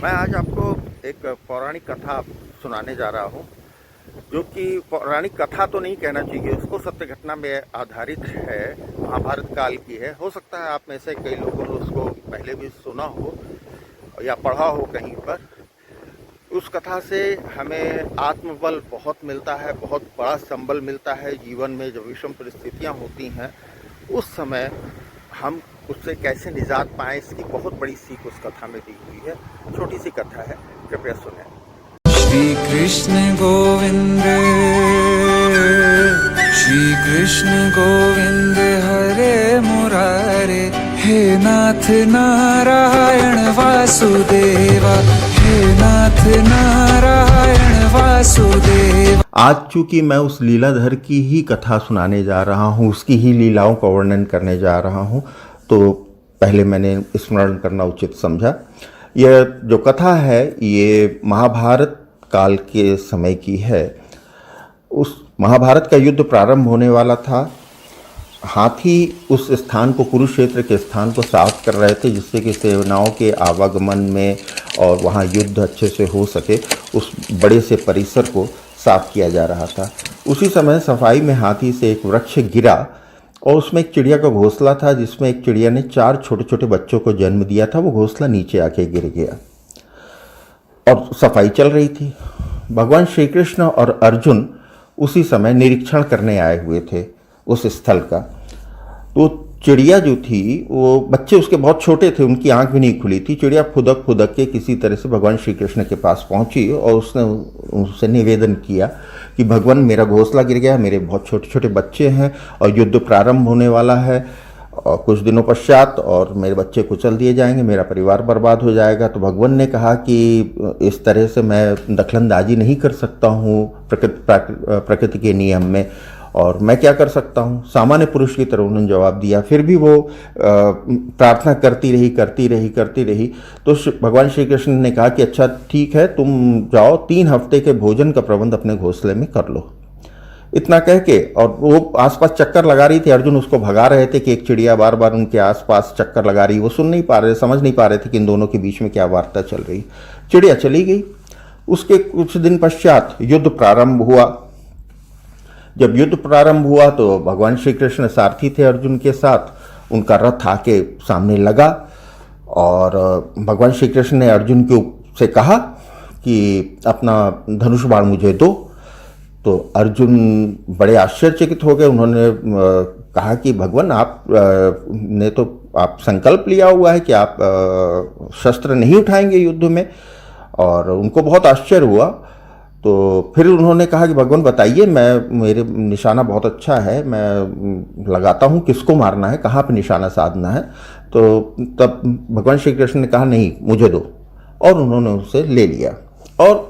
मैं आज आपको एक पौराणिक कथा सुनाने जा रहा हूँ, जो कि पौराणिक कथा तो नहीं कहना चाहिए उसको, सत्य घटना में आधारित है, महाभारत काल की है। हो सकता है आप में से कई लोगों ने उसको पहले भी सुना हो या पढ़ा हो कहीं पर। उस कथा से हमें आत्मबल बहुत मिलता है, बहुत बड़ा संबल मिलता है जीवन में। जब विषम परिस्थितियाँ होती हैं उस समय हम उससे कैसे निजात पाएं, इसकी बहुत बड़ी सीख उस कथा में दी हुई है। छोटी सी कथा है, कृपया सुनें। श्री कृष्ण गोविंद, श्री कृष्ण गोविंद हरे मुरारे, हे नाथ नारायण वासुदेवा, हे नाथ नारायण वासुदेवा। आज चूंकि मैं उस लीलाधर की ही कथा सुनाने जा रहा हूँ, उसकी ही लीलाओं का वर्णन करने जा रहा हूँ, तो पहले मैंने स्मरण करना उचित समझा। यह जो कथा है ये महाभारत काल के समय की है। उस महाभारत का युद्ध प्रारंभ होने वाला था। हाथी उस स्थान को, कुरुक्षेत्र के स्थान को साफ कर रहे थे, जिससे कि सेनाओं के आवागमन में और वहाँ युद्ध अच्छे से हो सके, उस बड़े से परिसर को साफ किया जा रहा था। उसी समय सफाई में हाथी से एक वृक्ष गिरा और उसमें एक चिड़िया का घोंसला था, जिसमें एक चिड़िया ने 4 छोटे छोटे बच्चों को जन्म दिया था। वो घोंसला नीचे आके गिर गया और सफाई चल रही थी। भगवान श्री कृष्ण और अर्जुन उसी समय निरीक्षण करने आए हुए थे उस स्थल का। तो चिड़िया जो थी, वो बच्चे उसके बहुत छोटे थे, उनकी आंख भी नहीं खुली थी। चिड़िया फुदक फुदक के किसी तरह से भगवान श्री कृष्ण के पास पहुंची और उसने उनसे निवेदन किया कि भगवान, मेरा घोंसला गिर गया, मेरे बहुत छोटे छोटे बच्चे हैं और युद्ध प्रारंभ होने वाला है और कुछ दिनों पश्चात, और मेरे बच्चे कुचल दिए जाएंगे, मेरा परिवार बर्बाद हो जाएगा। तो भगवान ने कहा कि इस तरह से मैं दखलंदाजी नहीं कर सकता हूँ प्रकृति के नियम में, और मैं क्या कर सकता हूँ। सामान्य पुरुष की तरह उन्होंने जवाब दिया। फिर भी वो प्रार्थना करती रही। तो भगवान श्री कृष्ण ने कहा कि अच्छा ठीक है, तुम जाओ, 3 हफ्ते के भोजन का प्रबंध अपने घोंसले में कर लो। इतना कह के, और वो आसपास चक्कर लगा रही थी, अर्जुन उसको भगा रहे थे कि एक चिड़िया बार बार उनके आसपास चक्कर लगा रही। वो सुन नहीं पा रहे, समझ नहीं पा रहे थे कि इन दोनों के बीच में क्या वार्ता चल रही। चिड़िया चली गई। उसके कुछ दिन पश्चात युद्ध प्रारंभ हुआ। जब युद्ध प्रारंभ हुआ तो भगवान श्री कृष्ण सारथी थे अर्जुन के साथ, उनका रथ आके सामने लगा और भगवान श्री कृष्ण ने अर्जुन से कहा कि अपना धनुष बाण मुझे दो। तो अर्जुन बड़े आश्चर्यचकित हो गए। उन्होंने कहा कि भगवान, आप ने तो आप संकल्प लिया हुआ है कि आप शस्त्र नहीं उठाएंगे युद्ध में, और उनको बहुत आश्चर्य हुआ। तो फिर उन्होंने कहा कि भगवान बताइए, मेरे निशाना बहुत अच्छा है, मैं लगाता हूँ, किसको मारना है, कहाँ पे निशाना साधना है। तो तब भगवान श्री कृष्ण ने कहा नहीं, मुझे दो, और उन्होंने उसे ले लिया। और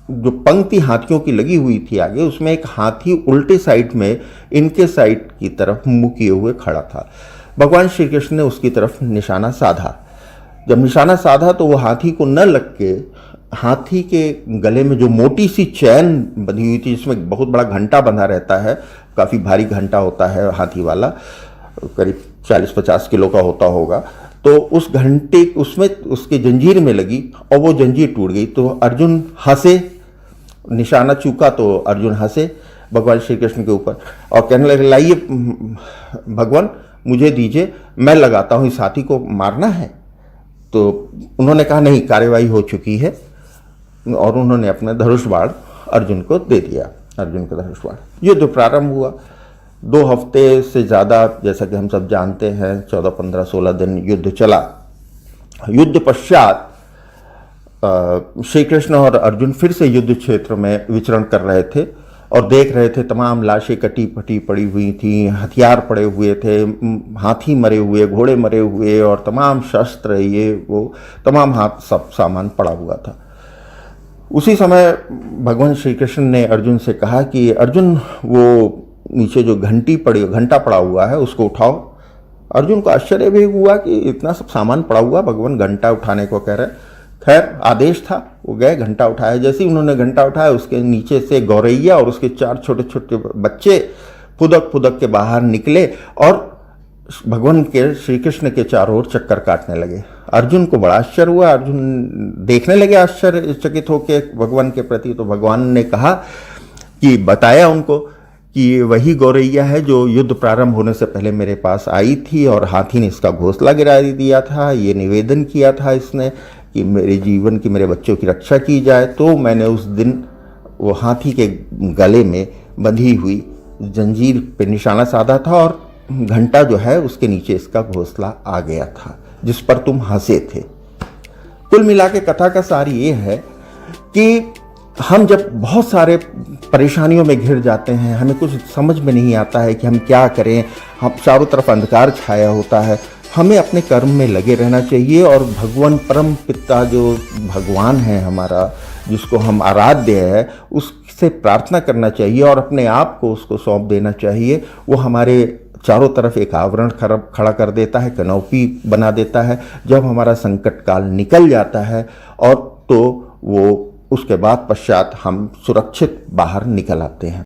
जो पंक्ति हाथियों की लगी हुई थी आगे, उसमें एक हाथी उल्टे साइड में इनके साइड की तरफ मुंह किए हुए खड़ा था। भगवान श्री कृष्ण ने उसकी तरफ निशाना साधा। जब निशाना साधा तो वो हाथी को न लग के, हाथी के गले में जो मोटी सी चैन बंधी हुई थी, जिसमें बहुत बड़ा घंटा बंधा रहता है, काफ़ी भारी घंटा होता है हाथी वाला, करीब 40-50 किलो का होता होगा, तो उस घंटे उसमें उसके जंजीर में लगी और वो जंजीर टूट गई। तो अर्जुन हंसे, निशाना चूका तो अर्जुन हंसे भगवान श्री कृष्ण के ऊपर और कहने लगे, लाइए भगवान, मुझे दीजिए, मैं लगाता हूँ, इस हाथी को मारना है। तो उन्होंने कहा नहीं, कार्यवाही हो चुकी है, और उन्होंने अपना धनुष बाण अर्जुन को दे दिया। अर्जुन का धनुष बाण। युद्ध प्रारंभ हुआ। 2 हफ्ते से ज़्यादा, जैसा कि हम सब जानते हैं, 14, 15, 16 दिन युद्ध चला। युद्ध पश्चात श्री कृष्ण और अर्जुन फिर से युद्ध क्षेत्र में विचरण कर रहे थे और देख रहे थे तमाम लाशें कटी फटी पड़ी हुई थी, हथियार पड़े हुए थे, हाथी मरे हुए, घोड़े मरे हुए, और तमाम शस्त्र, ये वो तमाम सब सामान पड़ा हुआ था। उसी समय भगवान श्री कृष्ण ने अर्जुन से कहा कि अर्जुन, वो नीचे जो घंटा पड़ा हुआ है उसको उठाओ। अर्जुन को आश्चर्य भी हुआ कि इतना सब सामान पड़ा हुआ, भगवान घंटा उठाने को कह रहे। खैर, आदेश था, वो गए, घंटा उठाया। जैसे ही उन्होंने घंटा उठाया, उसके नीचे से गौरैया और उसके 4 छोटे छोटे बच्चे फुदक फुदक के बाहर निकले और भगवान के श्री कृष्ण के चारों ओर चक्कर काटने लगे। अर्जुन को बड़ा आश्चर्य हुआ। अर्जुन देखने लगे आश्चर्यचकित होकर भगवान के प्रति। तो भगवान ने कहा कि बताया उनको कि वही गौरैया है जो युद्ध प्रारंभ होने से पहले मेरे पास आई थी और हाथी ने इसका घोंसला गिरा दिया था। ये निवेदन किया था इसने कि मेरे जीवन की, मेरे बच्चों की रक्षा की जाए। तो मैंने उस दिन वो हाथी के गले में बंधी हुई जंजीर पे निशाना साधा था और घंटा जो है उसके नीचे इसका घोंसला आ गया था, जिस पर तुम हंसे थे। कुल मिला के कथा का सार ये है कि हम जब बहुत सारे परेशानियों में घिर जाते हैं, हमें कुछ समझ में नहीं आता है कि हम क्या करें, हम चारों तरफ अंधकार छाया होता है, हमें अपने कर्म में लगे रहना चाहिए और भगवान परम पिता जो भगवान है हमारा, जिसको हम आराध्य है, उससे प्रार्थना करना चाहिए और अपने आप को उसको सौंप देना चाहिए। वो हमारे चारों तरफ एक आवरण खड़ा कर देता है, कनौपी बना देता है। जब हमारा संकट काल निकल जाता है और तो वो उसके बाद पश्चात हम सुरक्षित बाहर निकल आते हैं।